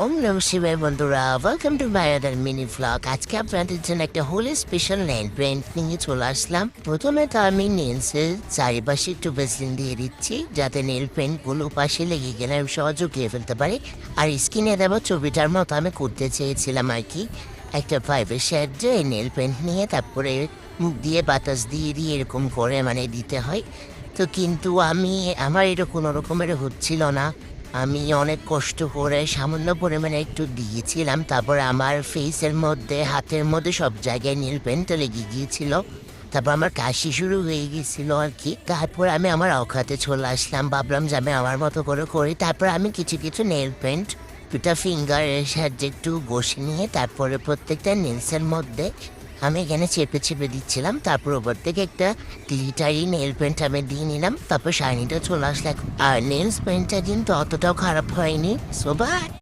ওম নম শিবায় বন্ধুরা, welcome to my other mini vlog. আজকে আপনাদের জন্য একটা হোলি স্পেশাল নেল পেন্ট নিয়ে চলে আসলাম। প্রথমে তো আমি নেলসের চারিপাশে একটু বেসলিন দিয়ে দিচ্ছি, যাতে নেল পেন্টগুলো পাশে লেগে গেলে আমি সহজে উঠিয়ে ফেলতে পারি। আর স্কিনে দেওয়া ছবিটার মতো আমি করতে চেয়েছিলাম আর কি, একটা পাইপের সাহায্যে নেল পেন্ট নিয়ে তারপরে মুখ দিয়ে বাতাস দিয়ে দিয়ে এরকম করে দিতে হয়। তো কিন্তু আমার এটা কোনো রকমের হচ্ছিল না। আমি অনেক কষ্ট করে সামান্য পরিমাণে একটু দিয়েছিলাম, তারপরে আমার ফেসের মধ্যে, হাতের মধ্যে সব জায়গায় নীল পেন্টটা লেগে গিয়েছিল। তারপর আমার কাশি শুরু হয়ে গিয়েছিল আর কি। তারপর আমি আমার অকাতে চলে আসলাম, ভাবলাম যে আমি আমার মতো করে করি। তারপর আমি কিছু কিছু নেল পেন্ট দুটা ফিঙ্গারের সাহায্যে একটু ঘষে নিয়ে তারপরে প্রত্যেকটা নেলসের মধ্যে আমি এখানে চেপে চেপে দিচ্ছিলাম। তারপর ওপর থেকে একটা গ্লিটারি নেল পেন্ট আমি দিয়ে নিলাম, তারপর শাইনিটা চলে আসলে। আর নেলস পেন্টটা কিন্তু অতটাও খারাপ হয়নি। So by.